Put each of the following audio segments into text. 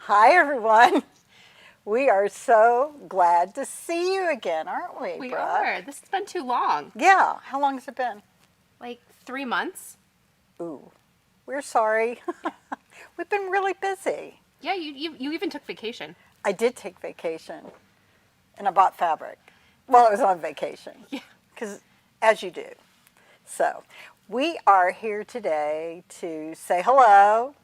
Hi, everyone. We are so glad to see you again, aren't we, We Brooke? are. This has been too long. Yeah. How long has it been? Like 3 months. Ooh, we're sorry. We've been really busy. Yeah, you even took vacation. I did take vacation, and I bought fabric. Well, I was on vacation. Yeah. Because, as you do. So, we are here today to say hello,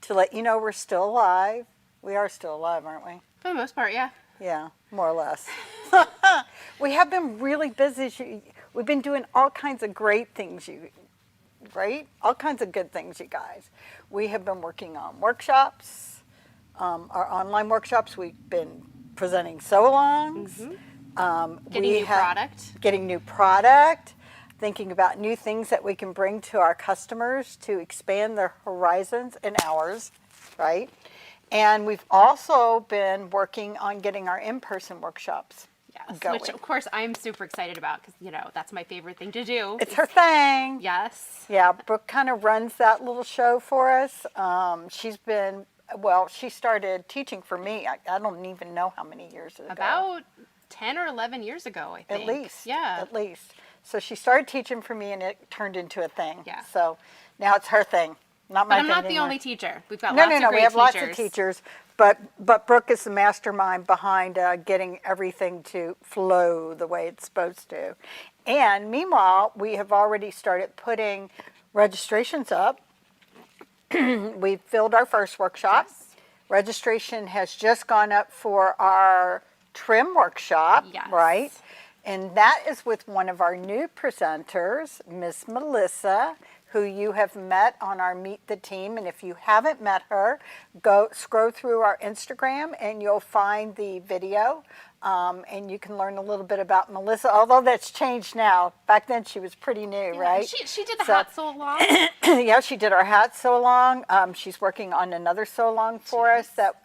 to let you know we're still alive. We are still alive, aren't we? For the most part, yeah. Yeah, more or less. We have been really busy. We've been doing all kinds of great things, right? All kinds of good things, you guys. We have been working on workshops, our online workshops. We've been presenting sew-alongs. Getting new product. Getting new product. Thinking about new things that we can bring to our customers to expand their horizons and ours, right? And we've also been working on getting our in-person workshops going. Which, of course, I'm super excited about because, that's my favorite thing to do. It's her thing. Yes. Yeah, Brooke kind of runs that little show for us. She started teaching for me. I don't even know how many years ago. About 10 or 11 years ago, I think. At least. Yeah. At least. So she started teaching for me and it turned into a thing. Yeah. So now it's her thing. Not my But I'm thing not the anymore. only teacher. We've got lots of great teachers. We have lots of teachers, but Brooke is the mastermind behind getting everything to flow the way it's supposed to. And meanwhile, we have already started putting registrations up. We've filled our first workshop. Yes. Registration has just gone up for our trim workshop, Yes. right? And that is with one of our new presenters, Miss Melissa, who you have met on our Meet the Team. And if you haven't met her, go scroll through our Instagram and you'll find the video. And you can learn a little bit about Melissa, although that's changed now. Back then she was pretty new, right? She did the hat sew along. Yeah, she did our hat sew along. She's working on another sew along for us that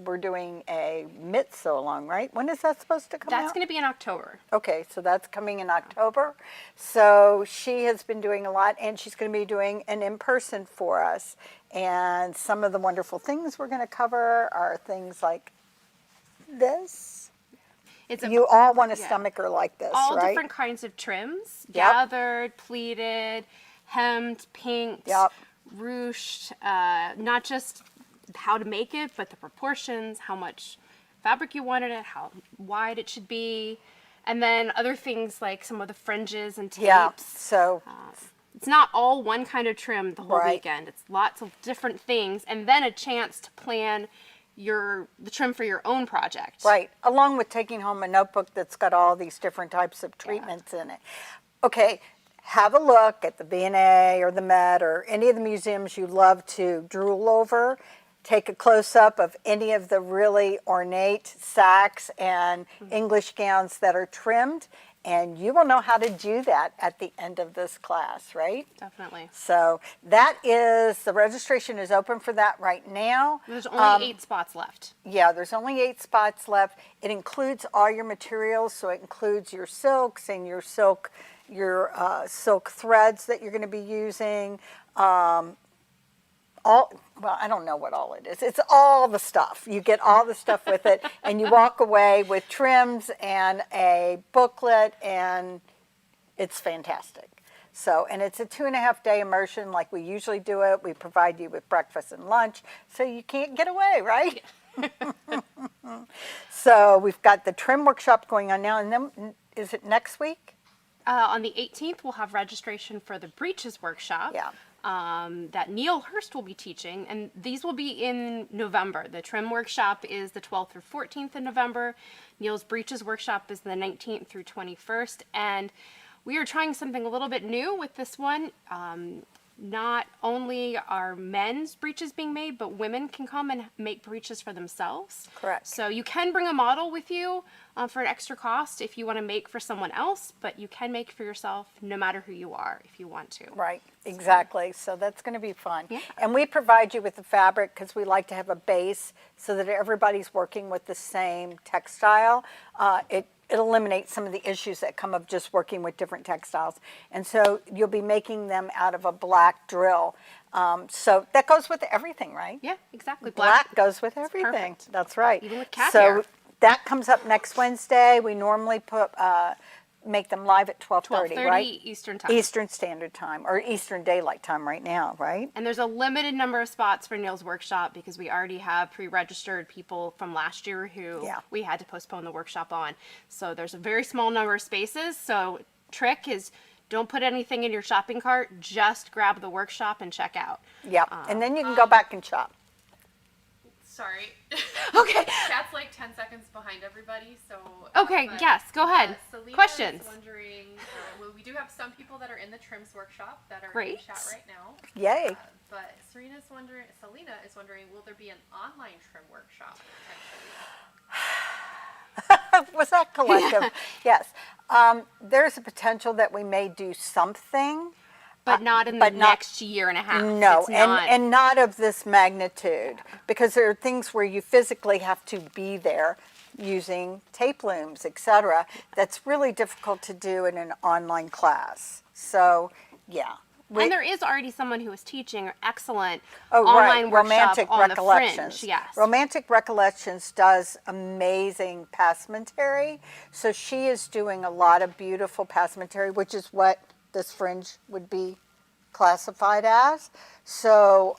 we're doing a mitt sew along, right? When is that supposed to come out? That's going to be in October. Okay, so that's coming in October. So she has been doing a lot, and she's going to be doing an in-person for us. And some of the wonderful things we're going to cover are things like this. You all want a stomacher like this, all right? All different kinds of trims. Yep. Gathered, pleated, hemmed, pinked, yep. ruched. Not just how to make it, but the proportions, how much fabric you wanted it, how wide it should be. And then other things like some of the fringes and tapes. Yeah, so... it's not all one kind of trim the whole right. weekend. It's lots of different things. And then a chance to plan the trim for your own project. Right, along with taking home a notebook that's got all these different types of treatments in it. Okay, have a look at the V&A or the Met or any of the museums you love to drool over. Take a close-up of any of the really ornate sacks and English gowns that are trimmed, and you will know how to do that at the end of this class, right? Definitely. So the registration is open for that right now. There's only 8 spots left. Yeah, there's only 8 spots left. It includes all your materials, so it includes your silks and your silk threads that you're going to be using. I don't know what all it is. It's all the stuff. You get all the stuff with it, and you walk away with trims and a booklet, and it's fantastic. So, and it's a 2.5-day immersion like we usually do it. We provide you with breakfast and lunch, so you can't get away, right? So we've got the trim workshop going on now, and then is it next week? On the 18th, we'll have registration for the breeches workshop. Yeah. That Neil Hurst will be teaching, and these will be in November. The trim workshop is the 12th through 14th of November. Neil's breeches workshop is the 19th through 21st, and we are trying something a little bit new with this one. Not only are men's breeches being made, but women can come and make breeches for themselves. Correct. So you can bring a model with you for an extra cost if you want to make for someone else, but you can make for yourself no matter who you are if you want to. Right, exactly. So that's going to be fun. Yeah. And we provide you with the fabric because we like to have a base so that everybody's working with the same textile. it eliminates some of the issues that come of just working with different textiles. And so you'll be making them out of a black drill. So that goes with everything, right? Yeah, exactly. Black goes with everything. perfect. That's right. Even with cat so hair. that comes up next Wednesday. We normally make them live at 12:30, 12:30 right? Eastern Time. Eastern Standard Time, or Eastern Daylight Time right now, right? And there's a limited number of spots for Neil's workshop because we already have pre-registered people from last year who we had to postpone the workshop on. So there's a very small number of spaces. So trick is don't put anything in your shopping cart. Just grab the workshop and check out. Yeah, and then you can go back and shop. Sorry. Okay. Chat's like 10 seconds behind everybody, so. Okay, but, yes, go ahead. Selena Questions? is wondering, well, we do have some people that are in the trims workshop that are in Great. chat right now. Yay. But Selena is wondering, will there be an online trim workshop potentially? Was that collective? Yes. There's a potential that we may do something. But not in the next year and a half. No, It's not. and not of this magnitude, because there are things where you physically have to be there using tape looms, etc. That's really difficult to do in an online class. So, yeah. And there is already someone who is teaching an excellent Oh, online right. workshop Romantic on Recollections. the fringe. Yes. Romantic Recollections does amazing passementerie. So she is doing a lot of beautiful passementerie, which is what this fringe would be classified as. So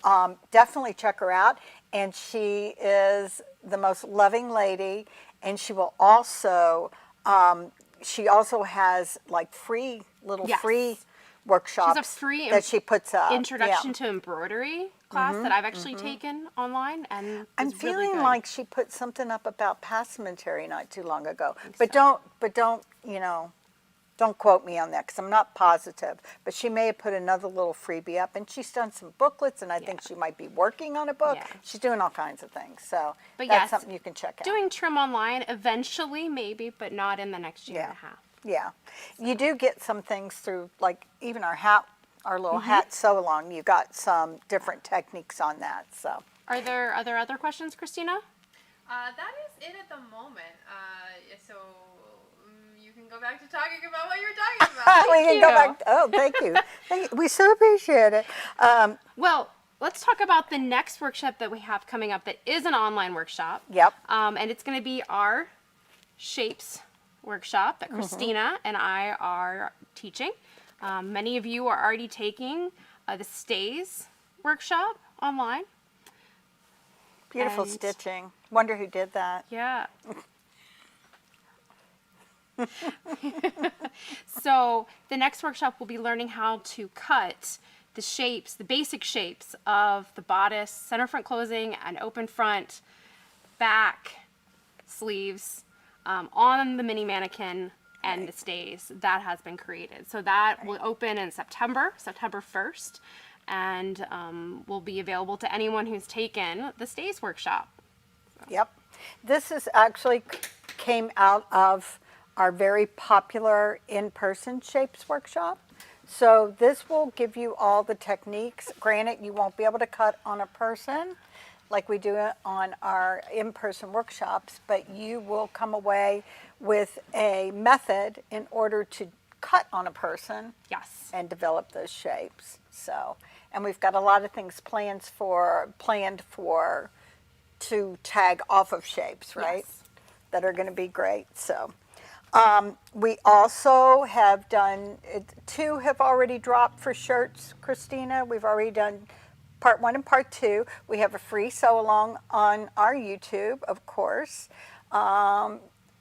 definitely check her out. And she is the most loving lady. And she will also, she also has like free workshops She's a free that she puts up. introduction to embroidery class that I've actually taken online, and I'm it's really feeling good. like she put something up about passementerie not too long ago. But don't, don't quote me on that because I'm not positive. But she may have put another little freebie up, and she's done some booklets, and I think she might be working on a book. Yeah. She's doing all kinds of things. So But that's yes, something you can check out. Doing trim online eventually, maybe, but not in the next year and a half. Yeah. You do get some things through, like even our little hat sew-along. You got some different techniques on that. So. Are there other questions, Christina? That is it at the moment. So you can go back to talking about what you're talking about. We can go you. back. Oh, thank you. Thank you. We so appreciate it. Well, let's talk about the next workshop that we have coming up that is an online workshop. Yep. And it's going to be our shapes workshop that Christina and I are teaching. Many of you are already taking the stays workshop online. Beautiful And- stitching. Wonder who did that. Yeah. So the next workshop will be learning how to cut the shapes, the basic shapes of the bodice, center front closing, and open front, back, sleeves, on the mini mannequin and the stays that has been created. So that will open in September 1st, and will be available to anyone who's taken the stays workshop. Yep. This is actually came out of our very popular in-person shapes workshop. So this will give you all the techniques. Granted, you won't be able to cut on a person like we do it on our in-person workshops, but you will come away with a method in order to cut on a person. Yes. And develop those shapes. So, and we've got a lot of things planned for to tag off of shapes, right? Yes. That are going to be great. So, we also have done 2 have already dropped for shirts, Christina. We've already done part 1 and part 2. We have a free sew along on our YouTube, of course.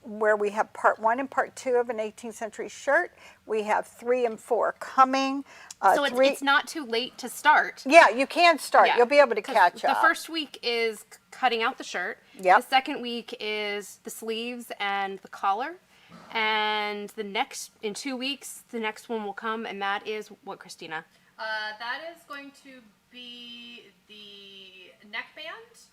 Where we have part 1 and part 2 of an 18th century shirt. We have 3 and 4 coming. So it's not too late to start. Yeah, you can start. Yeah, You'll be able to 'cause catch up. The first week is cutting out the shirt. Yep. The second week is the sleeves and the collar. And in 2 weeks, the next one will come, and that is what, Christina? That is going to be the neckband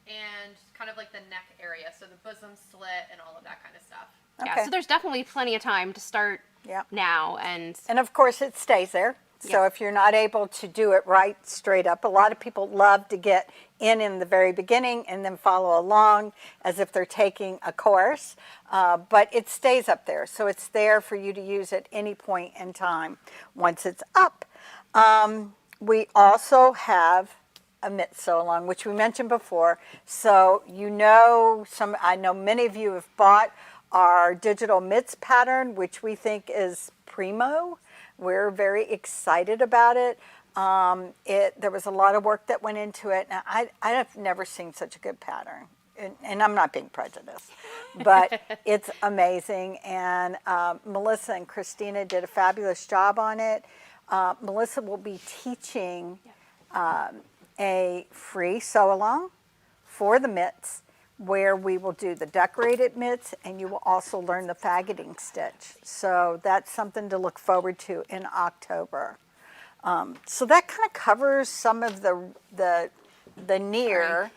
and kind of like the neck area, so the bosom slit and all of that kind of stuff. Yeah, Okay. so there's definitely plenty of time to start Yep. now. And And of course, it stays there. So Yeah. if you're not able to do it right straight up, a lot of people love to get in the very beginning and then follow along as if they're taking a course, but it stays up there. So it's there for you to use at any point in time once it's up. We also have a mitt sew along, which we mentioned before. So I know many of you have bought our digital mitts pattern, which we think is primo. We're very excited about it. There was a lot of work that went into it. Now, I have never seen such a good pattern, and I'm not being prejudiced, but it's amazing. And Melissa and Christina did a fabulous job on it. Melissa will be teaching a free sew-along for the mitts, where we will do the decorated mitts, and you will also learn the faggoting stitch. So that's something to look forward to in October. So that kind of covers some of the near.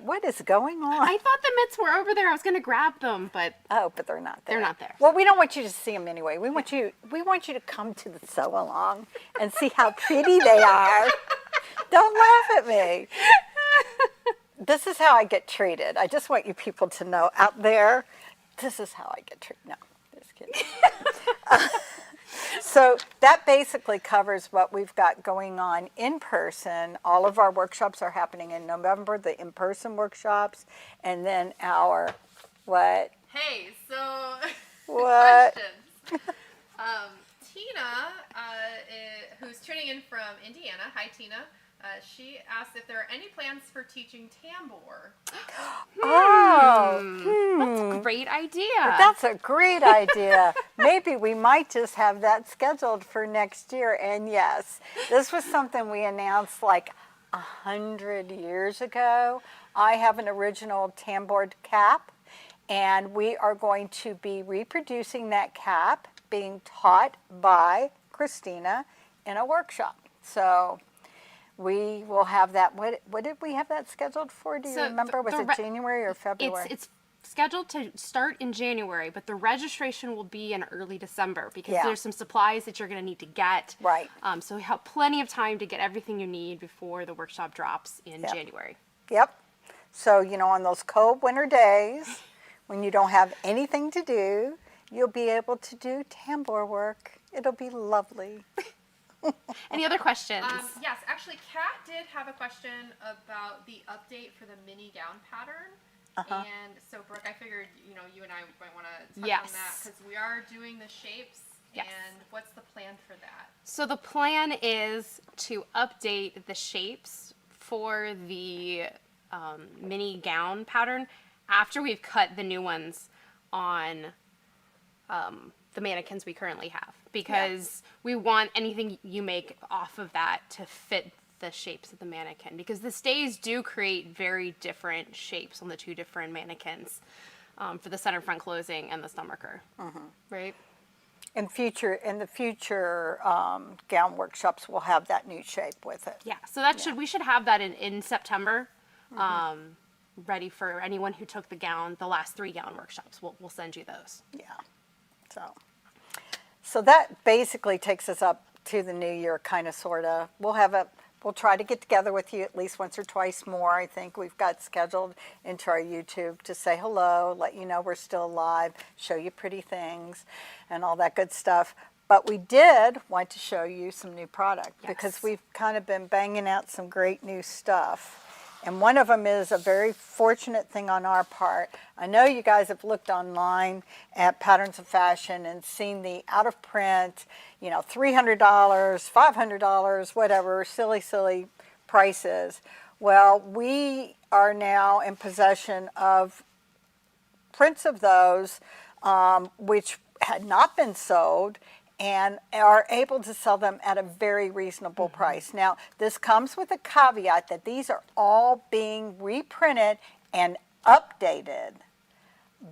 What is going on? I thought the mitts were over there. I was going to grab them, but But they're not there. They're not there. Well, we don't want you to see them anyway. We want you to come to the sew along and see how pretty they are. Don't laugh at me. This is how I get treated. I just want you people to know out there, this is how I get treated. No, just kidding. So that basically covers what we've got going on in person. All of our workshops are happening in November, the in-person workshops, and then our what? Hey, so What? questions. Tina, who's tuning in from Indiana. Hi, Tina. She asked if there are any plans for teaching tambour. that's a great idea. That's a great idea. Maybe we might just have that scheduled for next year. And yes, this was something we announced like 100 years ago. I have an original tambour cap, and we are going to be reproducing that cap, being taught by Christina in a workshop. So we will have that. What did we have that scheduled for? Do you So remember? Was the it January or February? It's scheduled to start in January, but the registration will be in early December because Yeah. there's some supplies that you're going to need to get. Right. So you have plenty of time to get everything you need before the workshop drops in Yep. January. Yep. So, on those cold winter days when you don't have anything to do, you'll be able to do tambour work. It'll be lovely. Any other questions? Yes, actually, Kat did have a question about the update for the mini gown pattern. And so, Brooke, I figured, you and I might want to touch on Yes. that because we are doing the shapes. Yes. And what's the plan for that? So the plan is to update the shapes for the mini gown pattern after we've cut the new ones on the mannequins we currently have, because we want anything you make off of that to fit the shapes of the mannequin, because the stays do create very different shapes on the two different mannequins for the center front closing and the stomacher, right? In the future gown workshops, we'll have that new shape with it. Yeah, so we should have that in September, ready for anyone who took the last 3 gown workshops. We'll send you those. Yeah. So that basically takes us up to the new year, kind of, sort of. We'll try to get together with you at least once or twice more. I think we've got scheduled into our YouTube to say hello, let you know we're still alive, show you pretty things, and all that good stuff. But we did want to show you some new product because we've kind of been banging out some great new stuff. And one of them is a very fortunate thing on our part. I know you guys have looked online at Patterns of Fashion and seen the out of print, $300, $500, whatever, silly prices. Well, we are now in possession of prints of those which had not been sold, and are able to sell them at a very reasonable price. Now, this comes with a caveat that these are all being reprinted and updated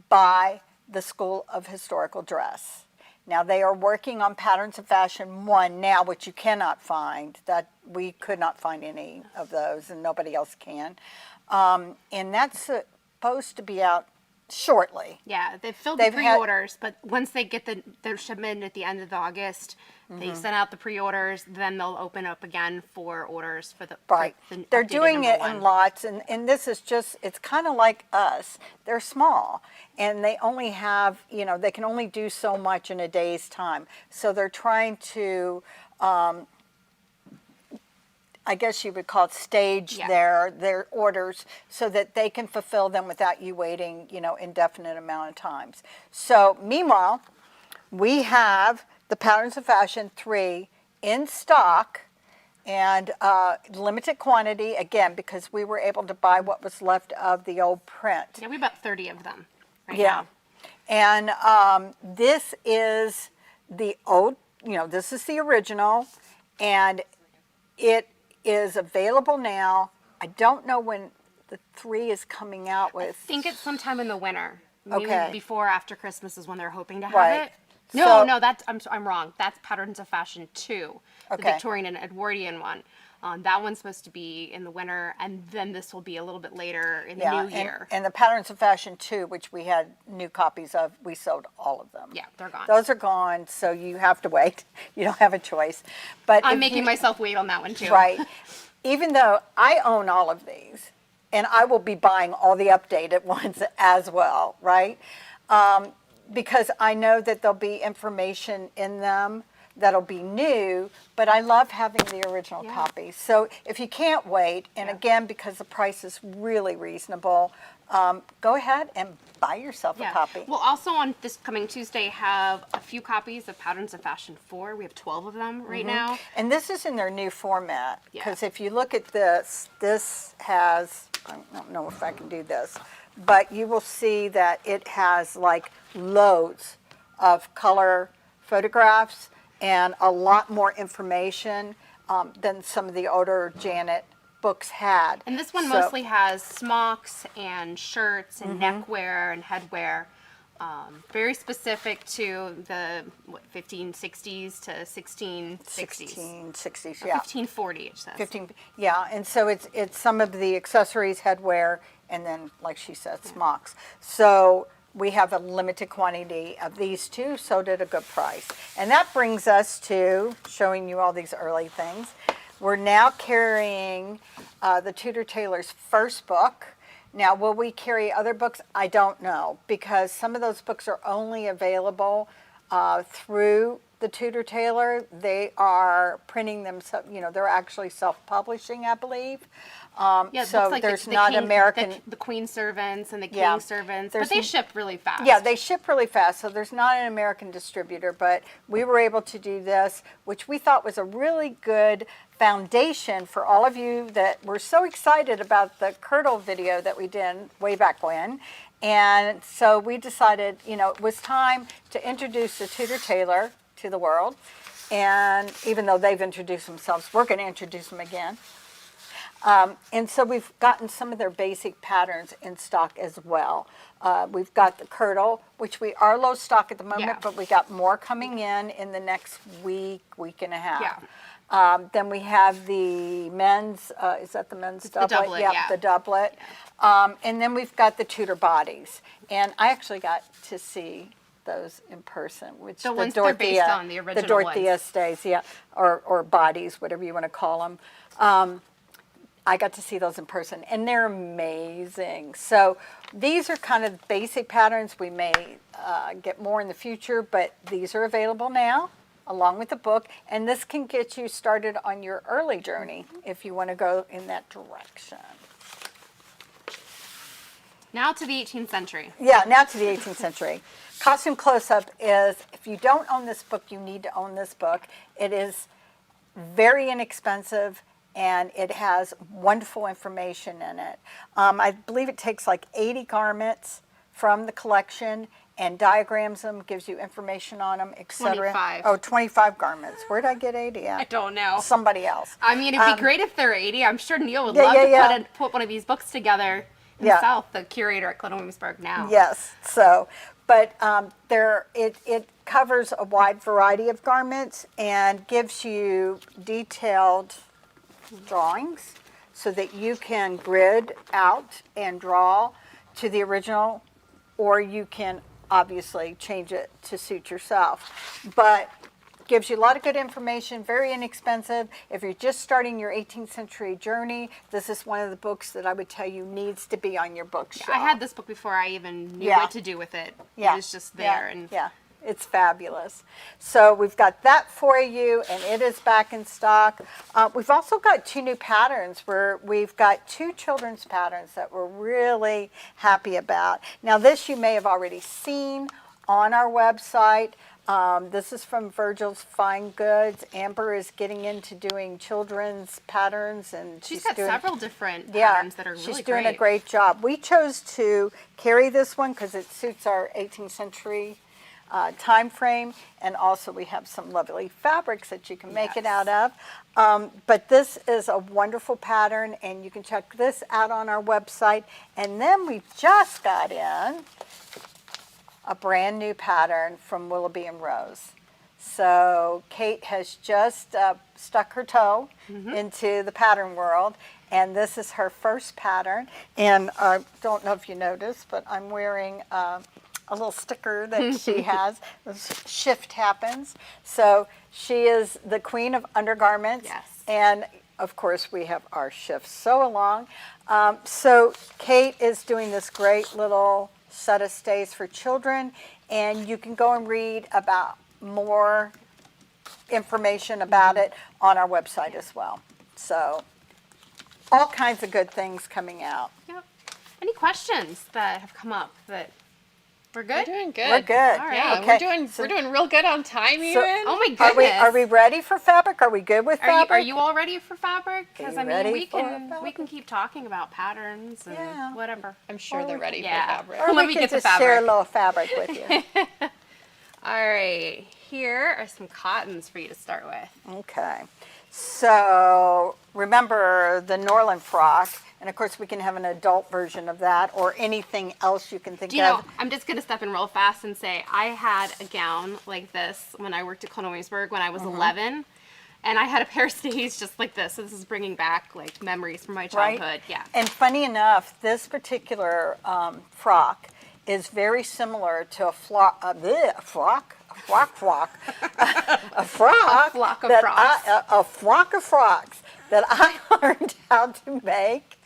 by the School of Historical Dress. Now, they are working on Patterns of Fashion 1 now, which you cannot find. That we could not find any of those, and nobody else can. And that's supposed to be out shortly. Yeah, they've filled They've the had- pre-orders, but once they get their shipment at the end of August, they send out the pre-orders, then they'll open up again for orders for the Right. for the They're updated doing number it in one. lots, and this is just, it's kind of like us. They're small, and they only have, they can only do so much in a day's time. So they're trying to, I guess you would call it stage Yeah. their orders so that they can fulfill them without you waiting, indefinite amount of times. So meanwhile, we have the Patterns of Fashion 3 in stock and limited quantity, again, because we were able to buy what was left of the old print. Yeah, we have about 30 of them right Yeah. now. And this is the old, this is the original, and it is available now. I don't know when the 3 is coming out with. I think it's sometime in the winter. Maybe Okay. before or after Christmas is when they're hoping to have Right. it. No, So- no, I'm wrong. That's Patterns of Fashion 2, the Okay. Victorian and Edwardian one. That one's supposed to be in the winter, and then this will be a little bit later in the new year. And the Patterns of Fashion 2, which we had new copies of, we sold all of them. Yeah, they're gone. Those are gone, so you have to wait. You don't have a choice. But I'm if making you- myself wait on that one too. Right. Even though I own all of these, and I will be buying all the updated ones as well, right? Because I know that there'll be information in them that'll be new, but I love having the original Yeah. copies. So if you can't wait, and again, because the price is really reasonable, go ahead and buy yourself a Yeah. copy. We'll also on this coming Tuesday have a few copies of Patterns of Fashion 4. We have 12 of them right now. And this is in their new format, Yeah. because if you look at this has, I don't know if I can do this, but you will see that it has like loads of color photographs and a lot more information than some of the older Janet books had. And this one So- mostly has smocks and shirts and neckwear and headwear. Very specific to the 1560s to 1660s. 1660s, Or yeah. 1540 it says. 15, yeah, and so it's some of the accessories, headwear, and then, like she said, smocks. So we have a limited quantity of these two, sold at a good price. And that brings us to showing you all these early things. We're now carrying the Tudor Tailor's first book. Now, will we carry other books? I don't know, because some of those books are only available through the Tudor Tailor. They are printing them, they're actually self-publishing, I believe. Yeah, it So looks like there's the not king, American. the queen servants and the king Yeah, servants, there's but they n- ship really fast. Yeah, they ship really fast, so there's not an American distributor, but we were able to do this, which we thought was a really good foundation for all of you that were so excited about the Kirtle video that we did way back when. And so we decided, it was time to introduce the Tudor Tailor to the world. And even though they've introduced themselves, we're going to introduce them again. And so we've gotten some of their basic patterns in stock as well. We've got the Kirtle, which we are low stock at the moment, Yeah. but we got more coming in the next week and a half. Yeah. Then we have the men's, is that the men's the doublet? doublet, yeah. The doublet. And then we've got the Tudor bodies. And I actually got to see those in person, which The ones they're based on, the original Dorothea ones. stays, yeah, or bodies, whatever you want to call them. I got to see those in person, and they're amazing. So these are kind of basic patterns. We may get more in the future, but these are available now, along with the book, and this can get you started on your early journey if you want to go in that direction. Now to the 18th century. Yeah, now to the 18th century. Costume Close-Up is, if you don't own this book, you need to own this book. It is very inexpensive, and it has wonderful information in it. I believe it takes like 80 garments from the collection and diagrams them, gives you information on them, etc. 25. Oh, 25 garments. Where did I get 80 at? I don't know. Somebody else. I mean, it'd be great if they're 80. I'm sure Neil would Yeah, love yeah, to put one of these books together Yeah. himself, the curator at Clinton Williamsburg now. Yes, so, but it covers a wide variety of garments and gives you detailed drawings so that you can grid out and draw to the original or you can obviously change it to suit yourself. But gives you a lot of good information, very inexpensive. If you're just starting your 18th century journey, this is one of the books that I would tell you needs to be on your bookshelf. I had this book before I even knew Yeah. what to do with it. Yeah. It was just there. Yeah. And yeah, it's fabulous. So we've got that for you, and it is back in stock. We've also got 2 new patterns where we've got 2 children's patterns that we're really happy about. Now this you may have already seen on our website. This is from Virgil's Fine Goods. Amber is getting into doing children's patterns, and she's got doing, several different patterns that are really great. she's doing a great job. We chose to carry this one because it suits our 18th century time frame, and also we have some lovely fabrics that you can make it out of. But this is a wonderful pattern, and you can check this out on our website. And then we just got in a brand new pattern from Willoughby and Rose. So Kate has just stuck her toe into the pattern world, and this is her first pattern. And I don't know if you noticed, but I'm wearing a little sticker that she has. This shift happens. So she is the queen of undergarments. Yes. And of course, we have our shifts sew along. So Kate is doing this great little set of stays for children, and you can go and read about more information about it on our website as well. So all kinds of good things coming out. Yep. Any questions that have come up that we're good? We're doing good. We're good. All right. Yeah, Okay. we're doing real good on time even. Oh my Are goodness. we ready for fabric? Are we good with fabric? Are you all ready for fabric? Because Are I you mean, ready we for can fabric? we can keep talking about patterns and Yeah. whatever. I'm sure they're ready Yeah. for fabric. Or Let we me can get the just share a fabric. little fabric with you. All right, here are some cottons for you to start with. Okay. So remember the Norland frock, and of course we can have an adult version of that or anything else you can think Do you know, of. I'm just going to step in real fast and say I had a gown like this when I worked at Colonel Williamsburg when I was 11. And I had a pair of stays just like this. So this is bringing back like memories from my childhood. Right? Yeah. And funny enough, this particular frock is very similar to a flock of frocks that I learned how to make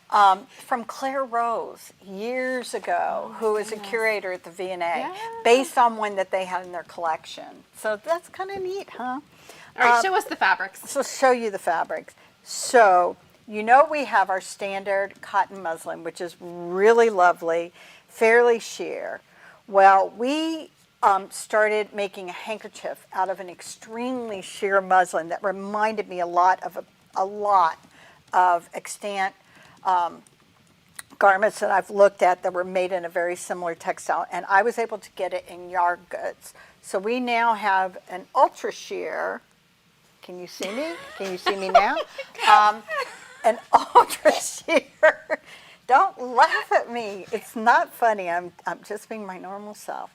from Claire Rose years ago, who was a curator at the V&A, Yeah. based on one that they had in their collection. So that's kind of neat, huh? All right, show us the fabrics. So show you the fabrics. So you know we have our standard cotton muslin, which is really lovely, fairly sheer. Well, we started making a handkerchief out of an extremely sheer muslin that reminded me a lot of extant garments that I've looked at that were made in a very similar textile, and I was able to get it in yard goods. So we now have an ultra sheer. Can you see me? Can you see me now? An ultra sheer. Don't laugh at me. It's not funny. I'm just being my normal self.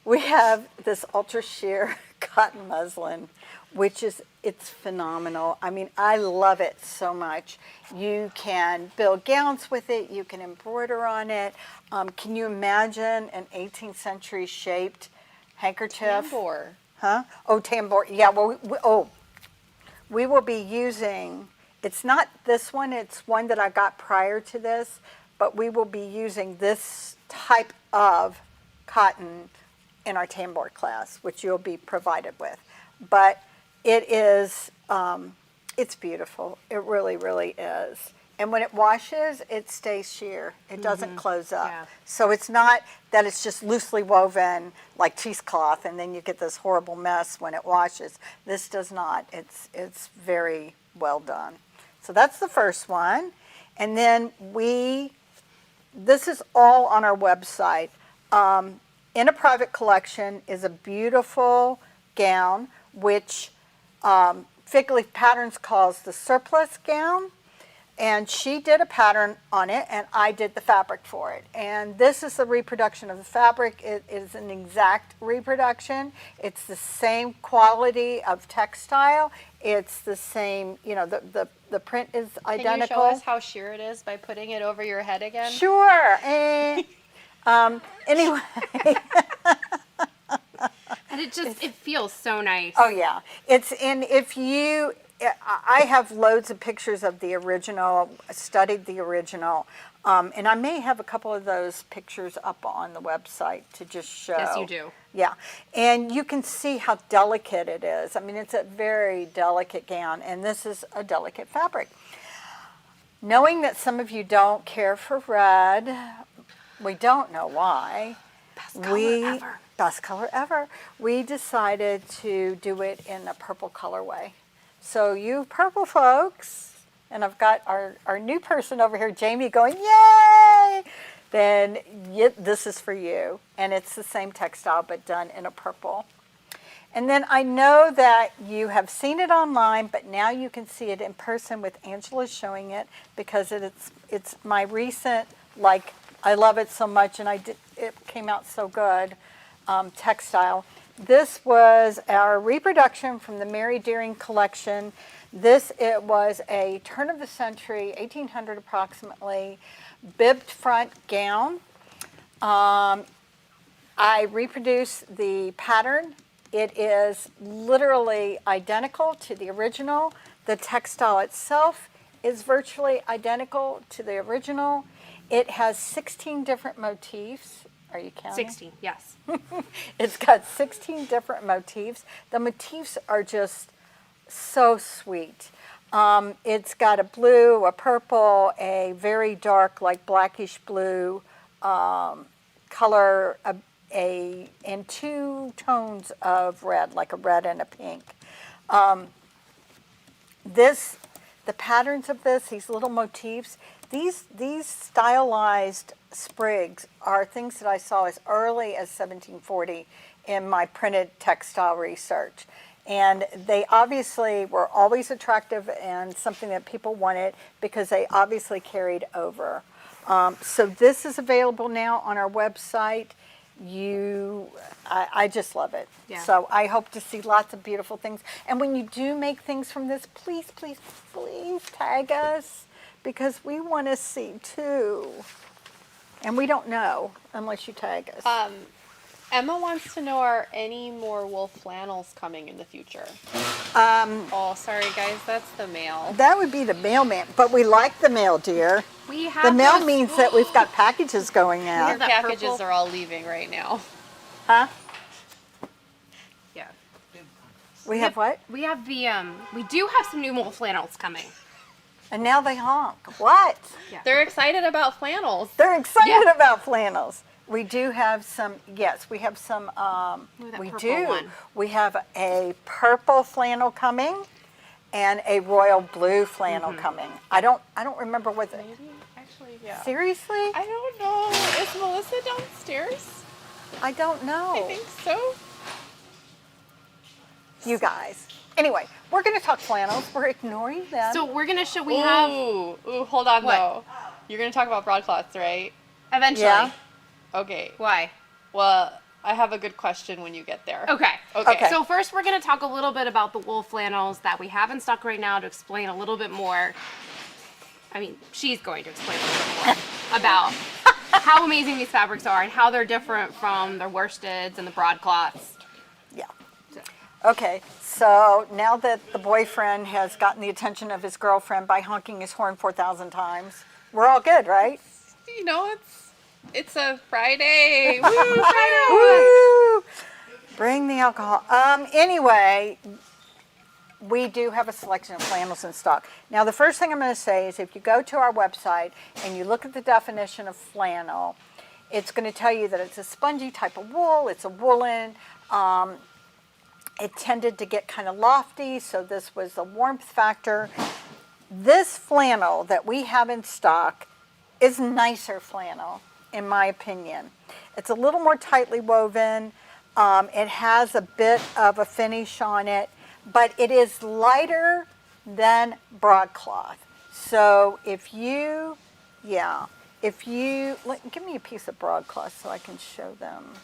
We have this ultra sheer cotton muslin, which is, it's phenomenal. I mean, I love it so much. You can build gowns with it. You can embroider on it. Can you imagine an 18th century shaped handkerchief? Tambour. Huh? Oh, tambour. Yeah, well, we will be using, it's not this one, it's one that I got prior to this, but we will be using this type of cotton in our tambour class, which you'll be provided with. But it is, it's beautiful. It really, really is. And when it washes, it stays sheer. It doesn't close up. Yeah. So it's not that it's just loosely woven like cheesecloth and then you get this horrible mess when it washes. This does not. It's very well done. So that's the first one. And then this is all on our website. In a Private Collection is a beautiful gown, which Fig Leaf Patterns calls the surplus gown. And she did a pattern on it, and I did the fabric for it. And this is the reproduction of the fabric. It is an exact reproduction. It's the same quality of textile. It's the same, you know, the the print is Can identical. you show us how sheer it is by putting it over your head again? Sure. Anyway. And it feels so nice. Oh yeah, I have loads of pictures of the original. Studied the original, and I may have a couple of those pictures up on the website to just show. Yes, you do. Yeah, and you can see how delicate it is. I mean, it's a very delicate gown, and this is a delicate fabric. Knowing that some of you don't care for red, we don't know why. Best color ever. We decided to do it in a purple colorway. So you purple folks, and I've got our new person over here, Jamie, going, yay! Then this is for you. And it's the same textile, but done in a purple. And then I know that you have seen it online, but now you can see it in person with Angela showing it, because it's my recent, like, I love it so much, and it came out so good. Textile. This was our reproduction from the Mary Deering collection. It was a turn of the century, 1800 approximately, bibbed front gown. I reproduced the pattern. It is literally identical to the original. The textile itself is virtually identical to the original. It has 16 different motifs. Are you counting? 16, yes. It's got 16 different motifs. The motifs are just so sweet. It's got a blue, a purple, a very dark, like blackish blue color, and two tones of red, like a red and a pink. The patterns of these little motifs, these stylized sprigs are things that I saw as early as 1740 in my printed textile research. And they obviously were always attractive and something that people wanted because they obviously carried over. So this is available now on our website. I just love it. Yeah. So I hope to see lots of beautiful things. And when you do make things from this, please, please, please tag us, because we want to see too. And we don't know unless you tag us. Emma wants to know, are any more wool flannels coming in the future? Oh, sorry guys, that's the mail. That would be the mailman, but we like the mail, dear. We have The mail those- means that we've got packages going Your out. that packages purple? are all leaving right now. Huh? Yeah. We have what? We have we do have some new wool flannels coming. And now they honk. What? Yeah. They're excited about flannels. They're excited Yeah. about flannels. We do have some, yes, we have some, Ooh, that we purple do. one. We have a purple flannel coming and a royal blue flannel coming. I don't remember what Maybe, actually, yeah. seriously? I don't know. Is Melissa downstairs? I don't know. I think so. You guys. Anyway, we're going to talk flannels. We're ignoring them. So we're gonna show. We have Ooh, hold on What? though. You're gonna talk about broadcloths, right? eventually. Yeah. Okay. Why? Well, I have a good question when you get there. Okay. Okay. So first, we're going to talk a little bit about the wool flannels that we have in stock right now to explain a little bit more. I mean, she's going to explain a little bit more about how amazing these fabrics are and how they're different from the worsteds and the broadcloths. Yeah. Okay, so now that the boyfriend has gotten the attention of his girlfriend by honking his horn 4,000 times, we're all good, right? You know, it's a Friday. Woo, Friday. Woo! Bring the alcohol. Anyway, we do have a selection of flannels in stock. Now, the first thing I'm going to say is if you go to our website and you look at the definition of flannel, it's going to tell you that it's a spongy type of wool. It's a woolen. It tended to get kind of lofty, so this was a warmth factor. This flannel that we have in stock is nicer flannel, in my opinion. It's a little more tightly woven. It has a bit of a finish on it, but it is lighter than broadcloth. So if you, give me a piece of broadcloth so I can show them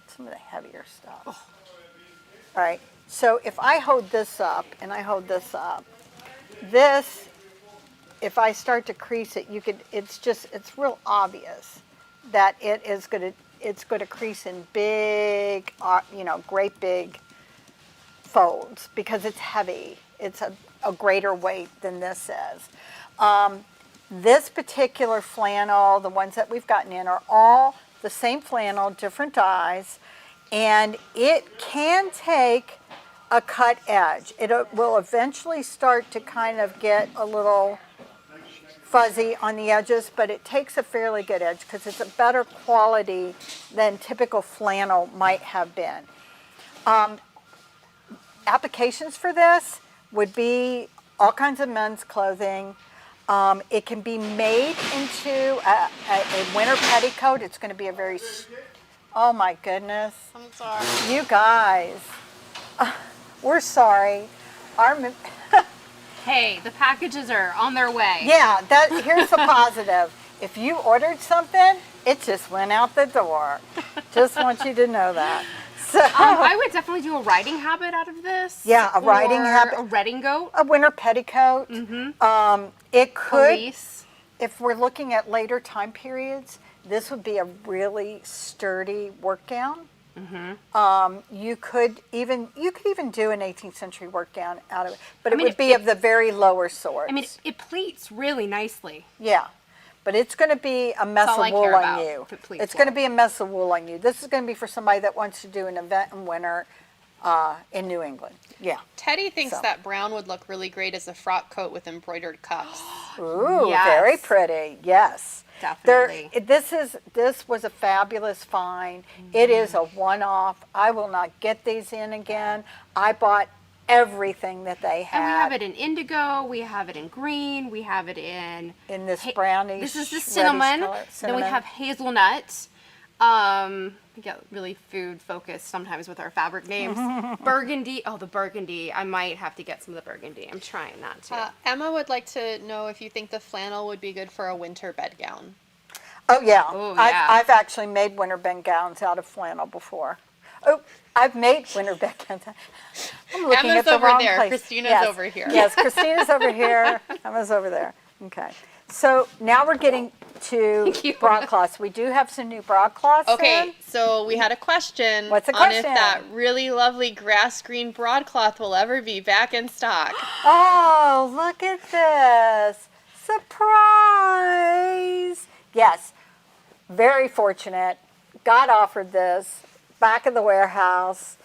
some of the heavier stuff. All right, so if I hold this up and I hold this up, this if I start to crease it, it's real obvious that it's going to crease in big, great big folds because it's heavy. It's a greater weight than this is. This particular flannel, the ones that we've gotten in, are all the same flannel, different dyes, and it can take a cut edge. It will eventually start to kind of get a little fuzzy on the edges, but it takes a fairly good edge because it's a better quality than typical flannel might have been. Applications for this would be all kinds of men's clothing. It can be made into a winter petticoat. It's going to be a very, oh my goodness. I'm sorry. You guys, we're sorry. Hey, the packages are on their way. Yeah, here's the positive. If you ordered something, it just went out the door. Just want you to know that. So, I would definitely do a riding habit out of this. Yeah, a riding habit. A redingote. a winter petticoat. It could, Fleece. if we're looking at later time periods, this would be a really sturdy work gown. You could even do an 18th century work gown out of it, but it mean, would be of the very lower sorts. I mean, it pleats really nicely. Yeah, but it's going to be a mess That's all of I wool care on about, you. if it pleats It's going to well. be a mess of wool on you. This is going to be for somebody that wants to do an event in winter in New England. Yeah. Teddy thinks So. that brown would look really great as a frock coat with embroidered cuffs. Ooh, Yes. very pretty. Yes. Definitely. This was a fabulous find. It is a one-off. I will not get these in again. I bought everything that they had. And we have it in indigo, we have it in green, we have it in this brownish, This is the reddish cinnamon. color. Then we Cinnamon. have hazelnut. We get really food focused sometimes with our fabric names. Burgundy. Oh, the burgundy. I might have to get some of the burgundy. I'm trying not to. Emma would like to know if you think the flannel would be good for a winter bed gown. Oh yeah. Oh, yeah. I've actually made winter bed gowns out of flannel before. Oh, I've made winter bed gowns. I'm looking Emma's at the over wrong there. place. Christina's Yes. over here. Yes, Christina's over here. Emma's over there. Okay. So now we're getting to you. broadcloths. We do have some new broadcloths. Okay, in. so we had a question What's the on if question? that really lovely grass green broadcloth will ever be back in stock. Oh, look at this. Surprise. Yes. Very fortunate. God offered this back in the warehouse.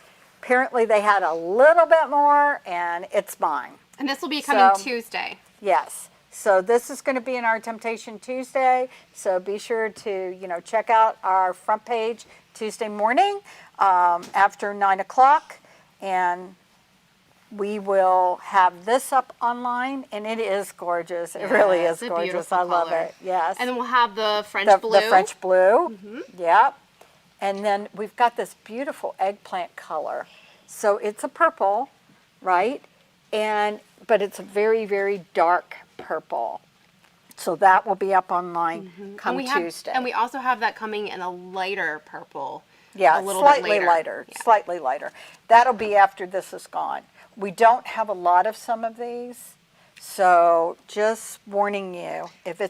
Apparently they had a little bit more and it's mine. And this will be coming So- Tuesday. Yes. So this is going to be in our Temptation Tuesday. So be sure to, check out our front page Tuesday morning after 9 o'clock. And we will have this up online. And it is gorgeous. It really Yeah, is it's a gorgeous. beautiful I love color. it. Yes. And then we'll have the French the, blue. the French blue. Yep. And then we've got this beautiful eggplant color. So it's a purple, right? But it's a very, very dark purple. So that will be up online come Tuesday. And we also have that coming in a lighter purple. Yeah, a little bit slightly later. lighter, Yeah. slightly lighter. That'll be after this is gone. We don't have a lot of some of these, so just warning you. If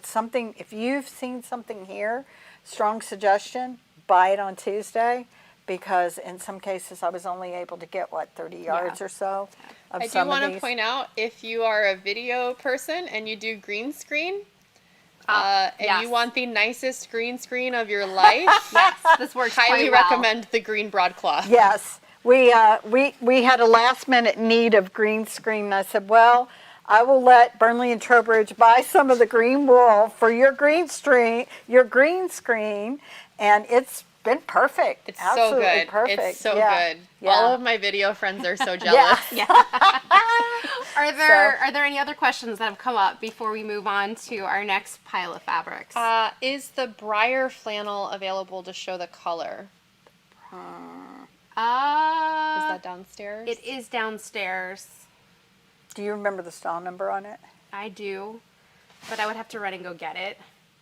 you've seen something here, strong suggestion, buy it on Tuesday, because in some cases I was only able to get 30 yards or so of I do some want of to these. point out, if you are a video person and you do green screen, and yes. you want the nicest green screen of your life, Yes, this works highly quite well. recommend the green broadcloth. Yes, we had a last minute need of green screen, and I said, well, I will let Burnley and Trowbridge buy some of the green wool for your green screen, and it's been perfect. It's Absolutely so good. perfect. It's so Yeah. good. Yeah. All of my video friends are so jealous. Are there any other questions that have come up before we move on to our next pile of fabrics? Is the Briar flannel available to show the color? Is that downstairs? It is downstairs. Do you remember the style number on it? I do, but I would have to run and go get it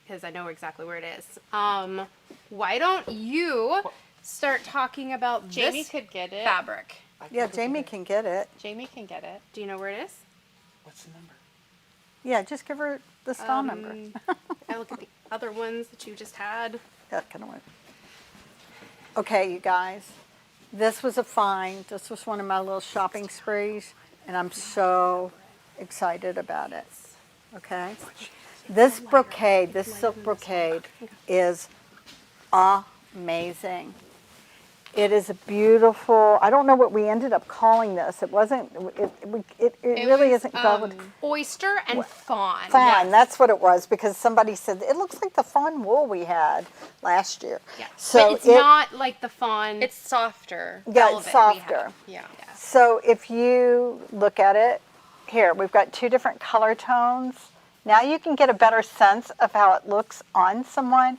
because I know exactly where it is. Why don't you start talking about Jamie this could get it. fabric? Yeah, Jamie can get it. Jamie can get it. Do you know where it is? What's the number? Yeah, just give her the style number. I look at the other ones that you just had. That kind of one. Okay, you guys. This was a find. This was one of my little shopping sprees, and I'm so excited about it. Okay? This brocade, this silk brocade is amazing. It is a beautiful, I don't know what we ended up calling this. It wasn't, it really was, isn't called Oyster and fawn. fawn. That's what it was, because somebody said, it looks like the fawn wool we had last year. Yeah. So but it's not like the fawn. It's softer. yeah, velvet it's we softer. have. Yeah. So if you look at it, here, we've got 2 different color tones. Now you can get a better sense of how it looks on someone.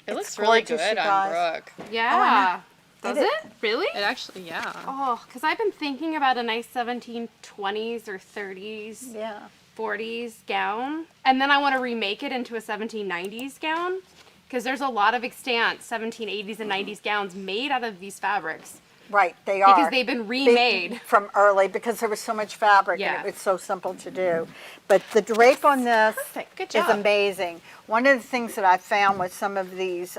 It It's looks really gorgeous, good you on guys. Brooke. Yeah. It Does is- it? Really? It actually, yeah. Oh, because I've been thinking about a nice 1720s or 30s, Yeah. 40s gown. And then I want to remake it into a 1790s gown. Because there's a lot of extant 1780s and 90s gowns made out of these fabrics. Right, they are. Because they've been remade. From early, because there was so much fabric Yeah. and it's so simple to do. But the drape on this Perfect. Good is job. amazing. One of the things that I found with some of these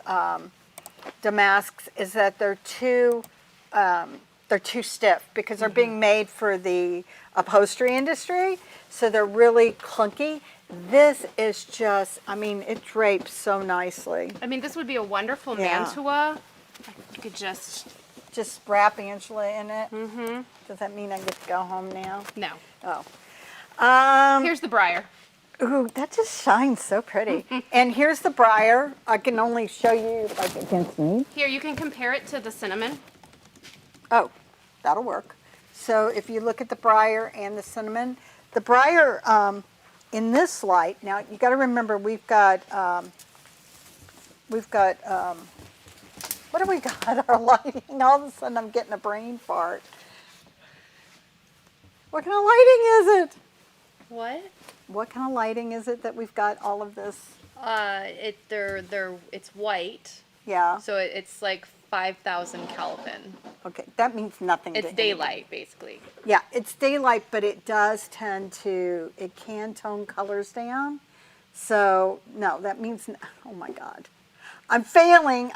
damasks is that they're too stiff, because they're being made for the upholstery industry, so they're really clunky. This is just, I mean, it drapes so nicely. I mean, this would be a wonderful Yeah. mantua. You could just, Just wrap Angela in it. Mm-hmm. Does that mean I get to go home now? no. Oh. Here's the briar. Ooh, that just shines so pretty. And here's the briar. I can only show you like against me. Here, you can compare it to the cinnamon. Oh, that'll work. So if you look at the briar and the cinnamon, the briar in this light, now you got to remember we've got what do we got? Our lighting. All of a sudden I'm getting a brain fart. What kind of lighting is it? What? What kind of lighting is it that we've got all of this? It's white, Yeah. so it's like 5,000 Kelvin. Okay, that means nothing. It's to anybody. daylight, basically. Yeah, it's daylight, but it does tend to, it can tone colors down. So, no, that means, oh my God. I'm failing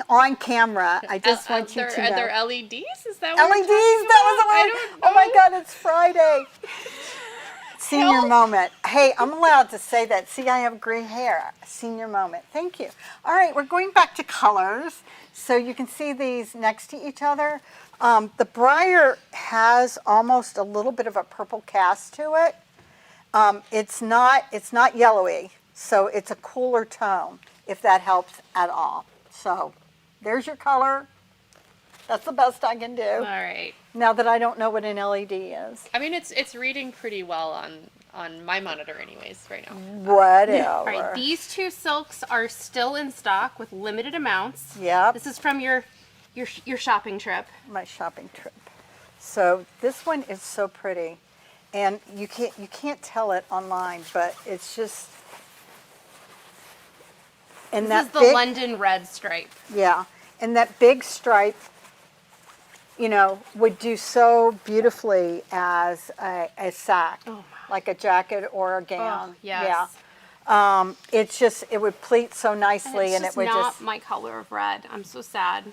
on camera. I just want you to know. Are there LEDs? Is that LEDs, what we're talking that was about? I the don't word. Oh my know. God, it's Friday. Senior moment. Hey, I'm allowed to say that. See, I have gray hair. Senior moment. Thank you. All right, we're going back to colors. So you can see these next to each other. The briar has almost a little bit of a purple cast to it. It's not yellowy, so it's a cooler tone, if that helps at all. So there's your color. That's the best I can do. All right. Now that I don't know what an LED is. I mean, it's reading pretty well on my monitor, anyways, right now. Whatever. All right, these 2 silks are still in stock with limited amounts. Yep. This is from your shopping trip. My shopping trip. So this one is so pretty, and you can't tell it online, but it's just. And This that is the big, London red stripe. yeah, and that big stripe, would do so beautifully as a sack, like a jacket or a gown. Oh, yes. Yeah. It would pleat so nicely, It's and just it would not just. my color of red. I'm so sad.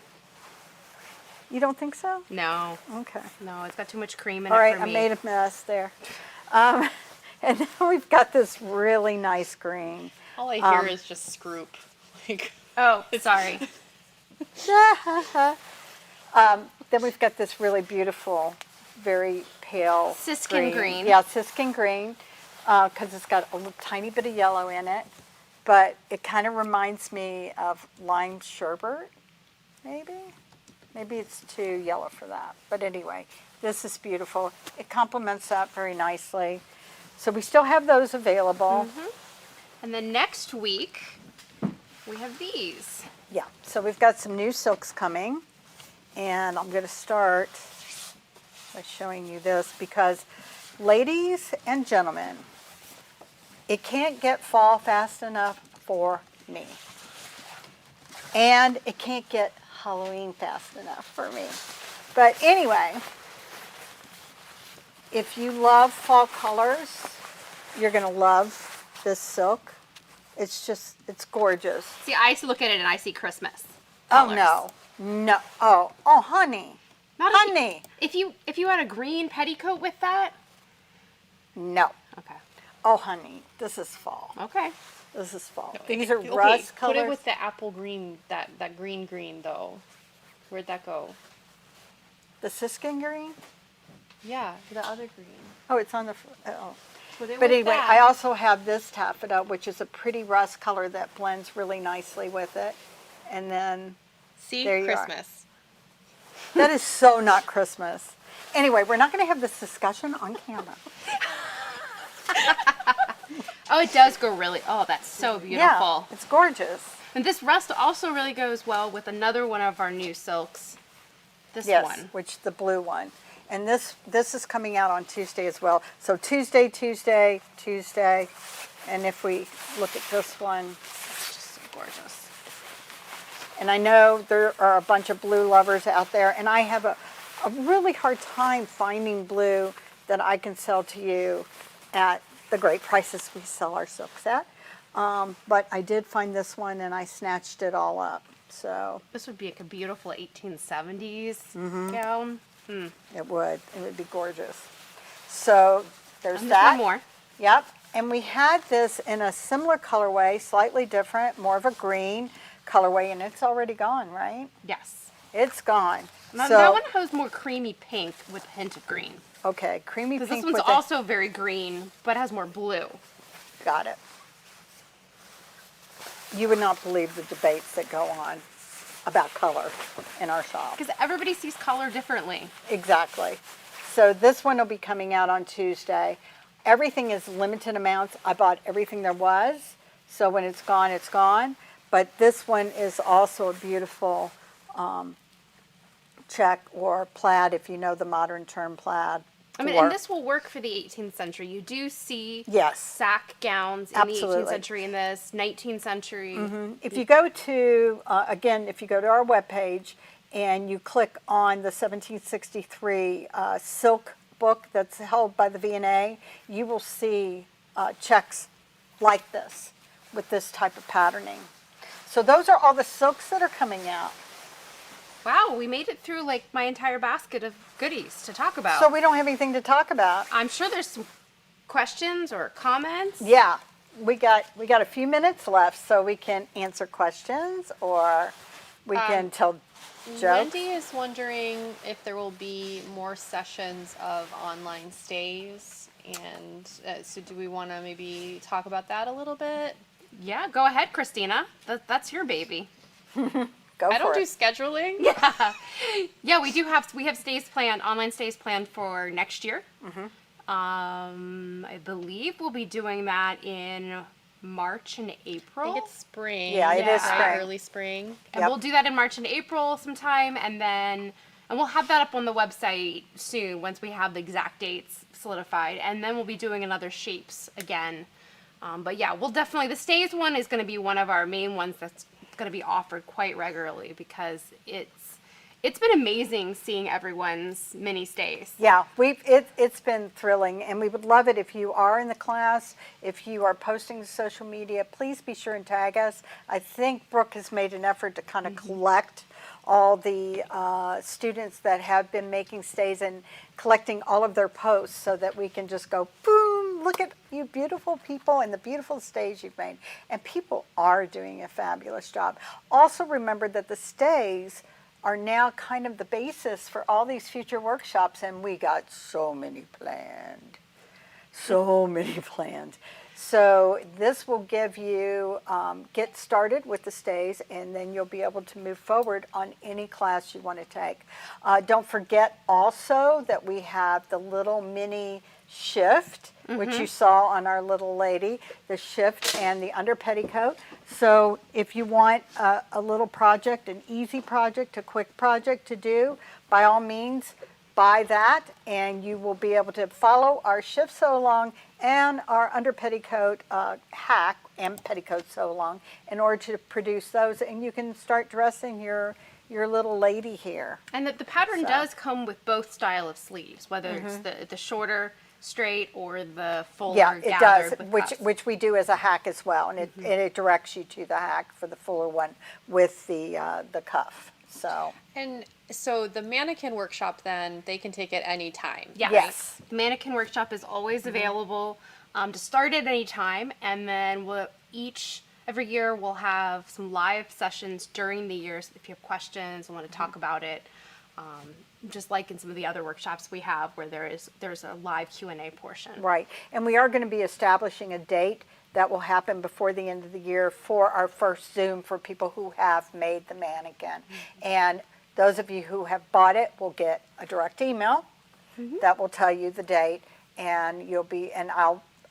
You don't think so? No, Okay. no, it's got too much cream in All it right, for I me. made a mess there. And now we've got this really nice green. All I hear is just scroop. Like, Oh, sorry. Then we've got this really beautiful, very pale Siskin green. Yeah, siskin green, because it's got a little tiny bit of yellow in it, but it kind of reminds me of lime sherbet, maybe. Maybe it's too yellow for that, but anyway, this is beautiful. It complements that very nicely. So we still have those available. And then next week, we have these. Yeah, so we've got some new silks coming, and I'm going to start by showing you this because, ladies and gentlemen, it can't get fall fast enough for me. And it can't get Halloween fast enough for me. But anyway, if you love fall colors, you're going to love this silk. It's gorgeous. See, I look at it and I see Christmas. Oh, colors. no. Oh, honey. Not Honey. If you had a green petticoat with that. No. Okay. Oh, honey, this is fall. Okay. This is fall. No, These are okay, rust colors. Put it with the apple green, that green though. Where'd that go? The Siskin green? Yeah, the other green. Oh, it's on the, oh. Put it But with anyway, that. I also have this taffeta, which is a pretty rust color that blends really nicely with it. And then, See, there you are. Christmas. that is so not Christmas. Anyway, we're not going to have this discussion on camera. Oh, it does go really. Oh, that's so beautiful. Yeah, it's gorgeous. And this rust also really goes well with another one of our new silks. This Yes, one. which the blue one. And this is coming out on Tuesday as well. So Tuesday. And if we look at this one, it's just gorgeous. And I know there are a bunch of blue lovers out there, and I have a really hard time finding blue that I can sell to you at the great prices we sell our silks at. But I did find this one, and I snatched it all up. So This would be like a beautiful 1870s Mm-hmm. gown. it would be gorgeous. So there's And that. there's one more. Yep. And we had this in a similar colorway, slightly different, more of a green colorway, and it's already gone, right? Yes. It's gone. Now, So that one has more creamy pink with a hint of green. okay, creamy Because pink this one's with also very green, but has more blue. got it. You would not believe the debates that go on about color in our shop. Because everybody sees color differently. Exactly. So this one will be coming out on Tuesday. Everything is limited amounts. I bought everything there was. So when it's gone, it's gone. But this one is also a beautiful check or plaid, if you know the modern term plaid. I mean, or- and this will work for the 18th century. You do see Yes. sack gowns in the 18th Absolutely. century in this, 19th century. If you go to, again, if you go to our webpage and you click on the 1763 silk book that's held by the V&A, you will see checks like this with this type of patterning. So those are all the silks that are coming out. Wow, we made it through like my entire basket of goodies to talk about. So we don't have anything to talk about. I'm sure there's some questions or comments. Yeah, we got a few minutes left, so we can answer questions or we can tell jokes. Wendy is wondering if there will be more sessions of online stays, and so do we want to maybe talk about that a little bit? Yeah, go ahead, Christina. That's your baby. Go I don't for do it. scheduling. Yeah, we have stays planned, online stays planned for next year. I believe we'll be doing that in March and I April. think it's spring. Yeah, it is right? spring. Early spring. And Yep. we'll do that in March and April sometime, and we'll have that up on the website soon once we have the exact dates solidified, and then we'll be doing another shapes again. But yeah, we'll definitely, the stays one is going to be one of our main ones that's going to be offered quite regularly because it's been amazing seeing everyone's mini stays. Yeah, it's been thrilling, and we would love it if you are in the class, if you are posting to social media, please be sure and tag us. I think Brooke has made an effort to kind of collect all the students that have been making stays and collecting all of their posts so that we can just go, boom, look at you beautiful people and the beautiful stays you've made. And people are doing a fabulous job. Also remember that the stays are now kind of the basis for all these future workshops, and we got so many planned. So many planned. So this will give you, get started with the stays, and then you'll be able to move forward on any class you want to take. Don't forget also that we have the little mini shift, which you saw on our little lady, the shift and the under petticoat. So if you want a little project, an easy project, a quick project to do, by all means, buy that, and you will be able to follow our shift sew along and our under petticoat hack and petticoat sew along in order to produce those, and you can start dressing your little lady here. And the pattern So. does come with both style of sleeves, whether it's the shorter straight or the fuller Yeah, it gathered does, with which cuffs. which we do as a hack as well, and it directs you to the hack for the fuller one with the cuff. So And so the Mannequin Workshop, then, they can take it any time. Yes. Yes. The Mannequin Workshop is always available to start at any time, and then every year we'll have some live sessions during the year. So if you have questions and want to talk about it, just like in some of the other workshops we have, where there's a live Q&A portion. right, and we are going to be establishing a date that will happen before the end of the year for our first Zoom for people who have made the mannequin, and those of you who have bought it will get a direct email that will tell you the date, and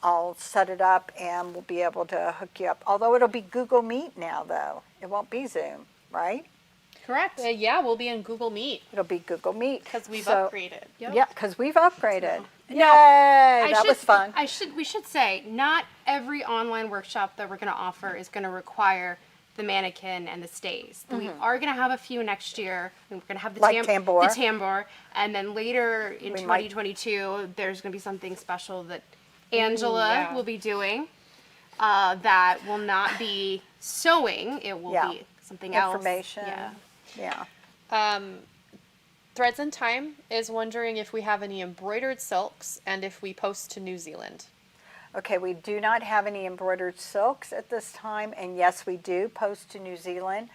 I'll set it up and we'll be able to hook you up. Although it'll be Google Meet now, though. It won't be Zoom, right? Correct. Yeah, we'll be in Google Meet It'll be Google Meet. because we've So- upgraded. Yeah, because we've upgraded. Yay! Now, That was fun. We should say, not every online workshop that we're going to offer is going to require the mannequin and the stays. We are going to have a few next year. We're going to have the Like tambour. the tambour, and then later in We might- 2022, there's going to be something special that Angela yeah. will be doing. That will not be sewing. It will Yeah. be something else. Information. Yeah. Yeah. Threads in Time is wondering if we have any embroidered silks and if we post to New Zealand. Okay, we do not have any embroidered silks at this time, and yes, we do post to New Zealand.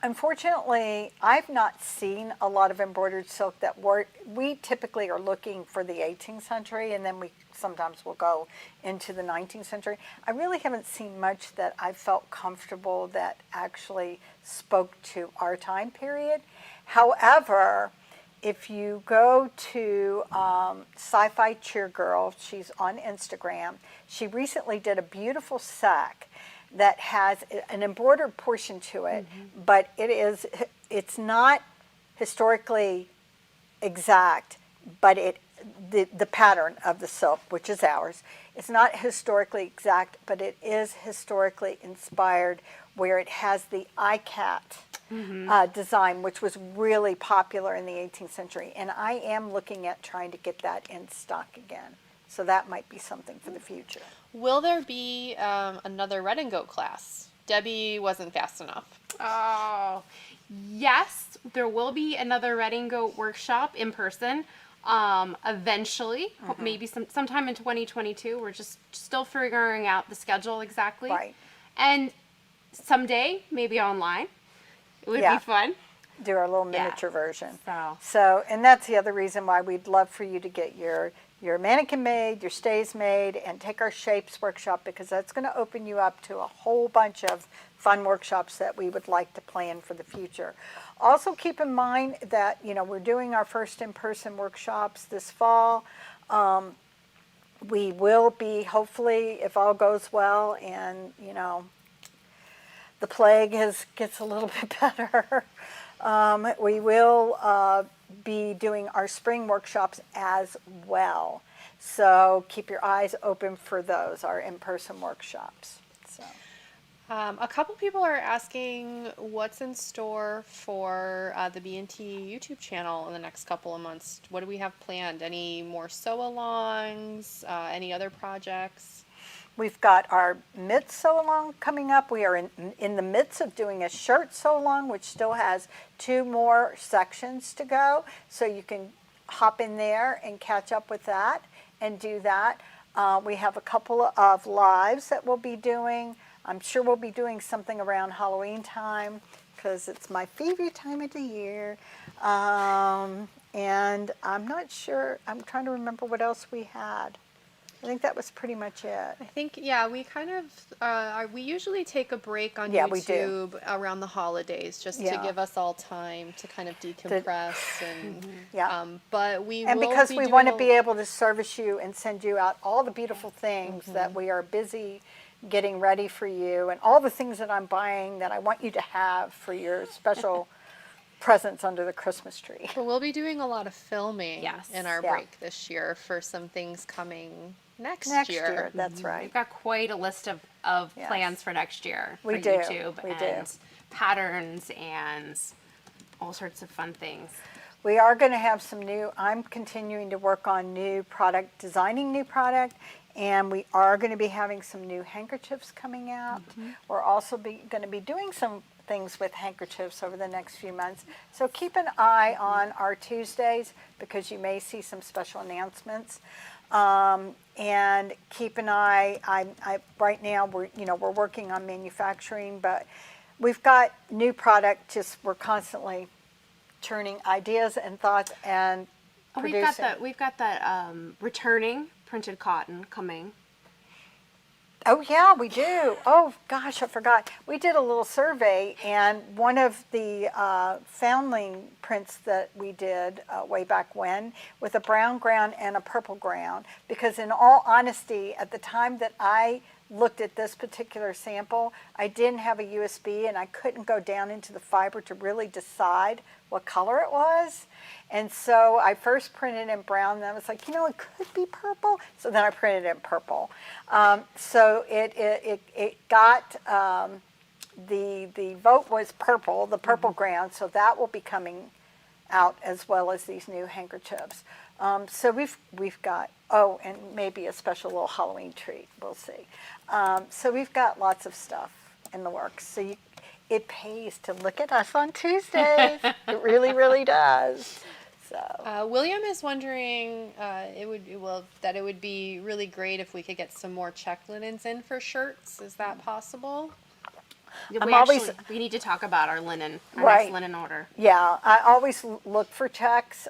Unfortunately, I've not seen a lot of embroidered silk that we typically are looking for the 18th century, and then we sometimes will go into the 19th century. I really haven't seen much that I felt comfortable that actually spoke to our time period. However, if you go to Sci-Fi Cheer Girl, she's on Instagram. She recently did a beautiful sack that has an embroidered portion to it, but it's not historically exact, but the pattern of the silk, which is ours, it's not historically exact, but it is historically inspired, where it has the iCat design, which was really popular in the 18th century. And I am looking at trying to get that in stock again. So that might be something for the future. Will there be another Red and Goat class? Debbie wasn't fast enough. Oh, yes, there will be another Red and Goat workshop in person. Eventually, maybe sometime in 2022. We're just still figuring out the schedule exactly. Right. And someday, maybe online. It would Yeah. be fun. Do our little Yeah. miniature version. So, And that's the other reason why we'd love for you to get your mannequin made, your stays made, and take our shapes workshop, because that's going to open you up to a whole bunch of fun workshops that we would like to plan for the future. Also keep in mind that, we're doing our first in-person workshops this fall. We will be, hopefully, if all goes well and, the plague gets a little bit better, we will be doing our spring workshops as well. So keep your eyes open for those, our in-person workshops. So. A couple people are asking what's in store for the B&T YouTube channel in the next couple of months. What do we have planned? Any more sew-alongs? Any other projects? We've got our mid sew-along coming up. We are in the midst of doing a shirt sew-along, which still has 2 more sections to go. So you can hop in there and catch up with that and do that. We have a couple of lives that we'll be doing. I'm sure we'll be doing something around Halloween time, because it's my favorite time of the year. And I'm not sure. I'm trying to remember what else we had. I think that was pretty much it. I think, yeah, we kind of, we usually take a break on Yeah, we do. YouTube around the holidays just to Yeah. give us all time to kind of decompress and, Yeah. but we And will because be we doing want to a- be able to service you and send you out all the beautiful things that we are busy getting ready for you, and all the things that I'm buying that I want you to have for your special presents under the Christmas tree. But we'll be doing a lot of filming Yes. in our Yeah. break this year for some things coming next Next year. year, that's right. we've got quite a list of Yes. plans for next year We for do, YouTube we do. and patterns and all sorts of fun things. We are going to have some new, I'm continuing to work on new product, designing new product, and we are going to be having some new handkerchiefs coming out. We're also going to be doing some things with handkerchiefs over the next few months. So keep an eye on our Tuesdays because you may see some special announcements. And keep an eye. Right now we're working on manufacturing, but we've got new product. Just we're constantly churning ideas and thoughts and producing. We've got that returning printed cotton coming. Oh yeah, we do. Oh gosh, I forgot. We did a little survey, and one of the foundling prints that we did way back when, with a brown ground and a purple ground, because in all honesty, at the time that I looked at this particular sample, I didn't have a USB, and I couldn't go down into the fiber to really decide what color it was. And so I first printed in brown, and I was like, it could be purple. So then I printed it in purple. So it got, the vote was purple, the purple ground, so that will be coming out as well as these new handkerchiefs. So we've got, and maybe a special little Halloween treat, we'll see. So we've got lots of stuff in the works. So it pays to look at us on Tuesdays. It really, really does. So William is wondering that it would be really great if we could get some more check linens in for shirts. Is that possible? We need to talk about our linen, our next linen order. Yeah, I always look for checks.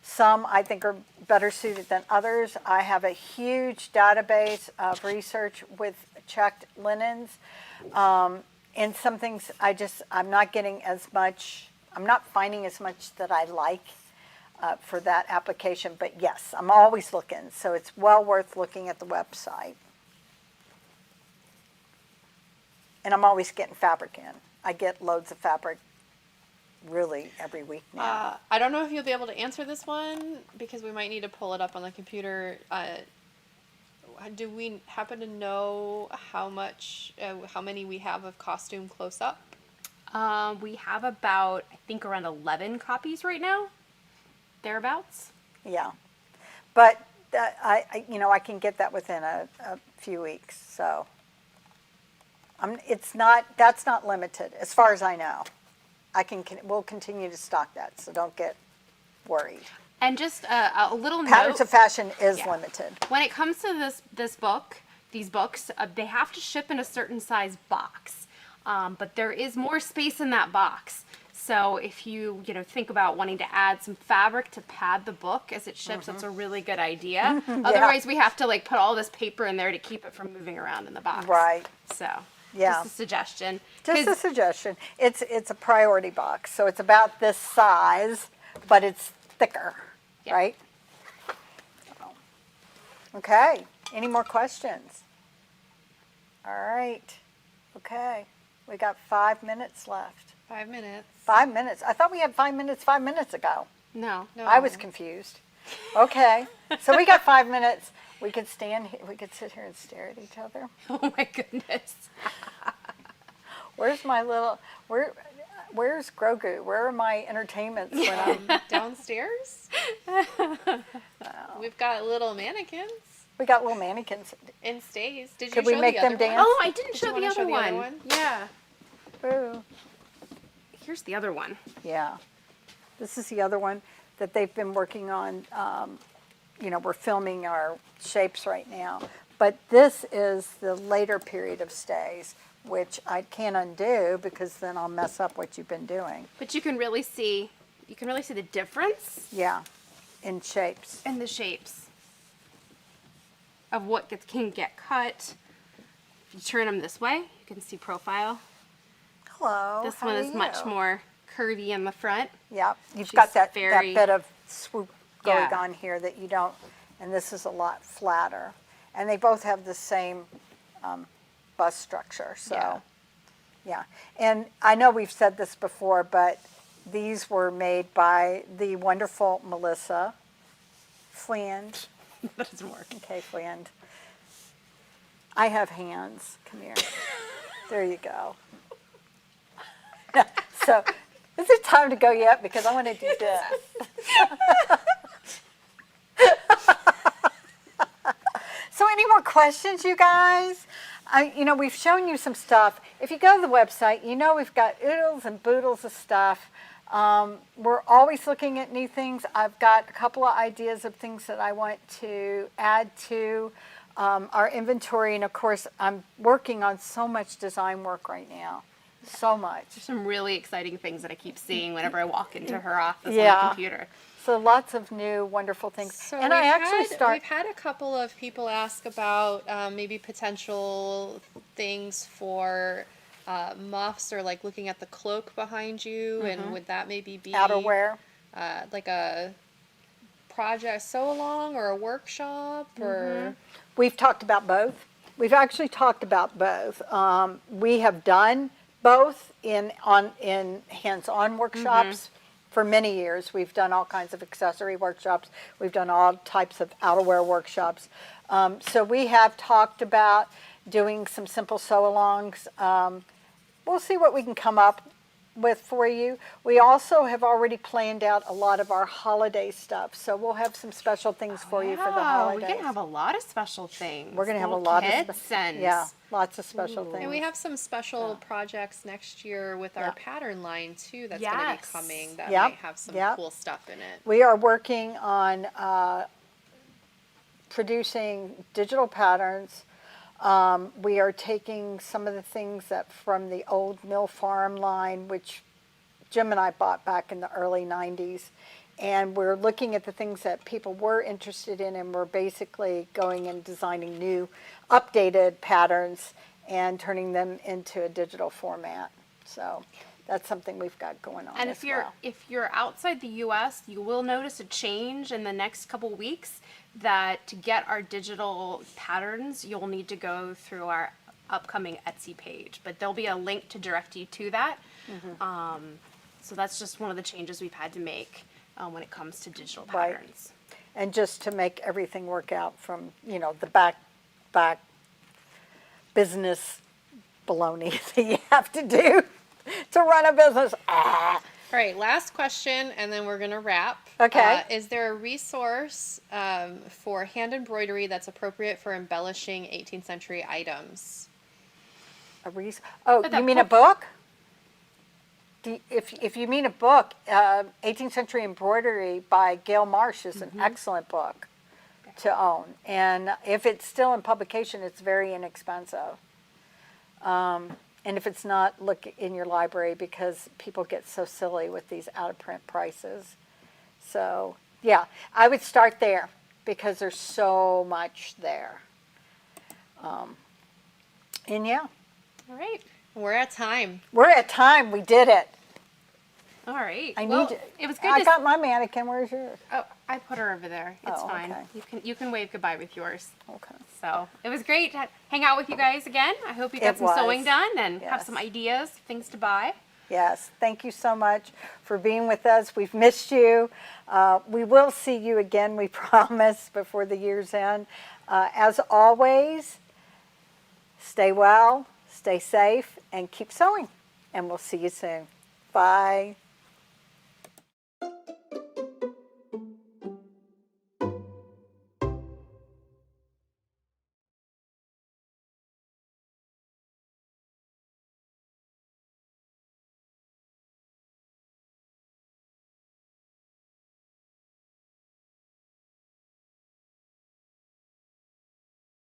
Some I think are better suited than others. I have a huge database of research with checked linens. And some things I'm not getting as much, I'm not finding as much that I like for that application. But yes, I'm always looking. So it's well worth looking at the website. And I'm always getting fabric in. I get loads of fabric really every week now. I don't know if you'll be able to answer this one because we might need to pull it up on the computer. Do we happen to know how many we have of costume close up? We have about, I think, around 11 copies right now, thereabouts. Yeah, but I can get that within a few weeks. So that's not limited as far as I know. We'll continue to stock that, so don't get worried. And just a little Patterns note. of Fashion is limited. When it comes to these books, they have to ship in a certain size box. But there is more space in that box. So if you think about wanting to add some fabric to pad the book as it ships, that's a really good idea. Otherwise, we have to put all this paper in there to keep it from moving around in the box. Right. So Yeah. just a suggestion. Just a suggestion. It's a priority box, so it's about this size, but it's thicker, right? Okay. Any more questions? All right. Okay. We got 5 minutes left. 5 minutes. 5 minutes. I thought we had 5 minutes ago. No. I was confused. Okay. So we got 5 minutes. We could sit here and stare at each other. Oh my goodness. Where's Grogu? Where are my entertainments when I'm Downstairs? We've got little mannequins We got little mannequins. in stays. Did you Could we show make the them other one? dance? Oh, I didn't Did show you the wanna other show the other one. one? Yeah. Ooh. Here's the other one. Yeah. This is the other one that they've been working on. We're filming our shapes right now. But this is the later period of stays, which I can't undo because then I'll mess up what you've been doing. But you can really see the difference Yeah, in shapes. in the shapes of what can get cut. If you turn them this way, you can see profile. Hello. This how one are is much you? more curvy in the front. Yeah, you've She's got that very- bit of swoop going Yeah. on here that you don't, and this is a lot flatter. And they both have the same bust structure, so, yeah. And I know we've said this before, but these were made by the wonderful Melissa Fland. That doesn't work. Okay, Fland. I have hands. Come here. There you go. So Is it time to go yet? Because I want to do this. So any more questions, you guys? We've shown you some stuff. If you go to the website, we've got oodles and boodles of stuff. We're always looking at new things. I've got a couple of ideas of things that I want to add to our inventory. And of course, I'm working on so much design work right now. So much. There's some really exciting things that I keep seeing whenever I walk into her office on Yeah. the computer. So lots of new, wonderful things. So and I actually we've had a couple of people ask about maybe potential things for muffs, or like looking at the cloak behind you, and would that maybe be outerwear. like a project sew along or a workshop or We've talked about both. We've actually talked about both. We have done both in hands-on workshops for many years. We've done all kinds of accessory workshops. We've done all types of outerwear workshops. So we have talked about doing some simple sew-alongs. We'll see what we can come up with for you. We also have already planned out a lot of our holiday stuff, so we'll have some special things for you for the holidays. We're going to have a lot of special things. We're going to have a Little lot of kits and lots of special things. and we have some special projects next year with our Yeah. pattern line too that's going to be Yes. coming that Yep. might have some Yep. cool stuff in it. We are working on producing digital patterns. We are taking some of the things that from the old Mill Farm line, which Jim and I bought back in the early 90s, and we're looking at the things that people were interested in, and we're basically going and designing new, updated patterns and turning them into a digital format. So that's something we've got going on And as if you're outside the U.S., you will notice a change in the next couple weeks. That to get our digital patterns, you'll need to go through our upcoming Etsy page. But there'll be a link to direct you to that. So that's just one of the changes we've had to make when it comes to digital Right. patterns. And just to make everything work out from, the back business baloney that you have to do to run a business. All right, last question, and then we're going to wrap. Okay. Is there a resource for hand embroidery that's appropriate for embellishing 18th century items? Oh, But you that mean a book? If you mean a book, 18th Century Embroidery by Gail Marsh is an excellent book to own. And if it's still in publication, it's very inexpensive. And if it's not, look in your library because people get so silly with these out-of-print prices. So, yeah, I would start there because there's so much there. And yeah, All right. We're at time. we're at time. We did it. All right. I Well, need to. it was good I to got my mannequin. Where's yours? Oh, I put her over there. It's Oh, fine. okay. You can wave goodbye with yours. Okay. So it was great to hang out with you guys again. I hope you got It some sewing was. done and have Yes. some ideas, things to buy. Yes, thank you so much for being with us. We've missed you. We will see you again, we promise, before the year's end. As always, stay well, stay safe, and keep sewing. And we'll see you soon. Bye.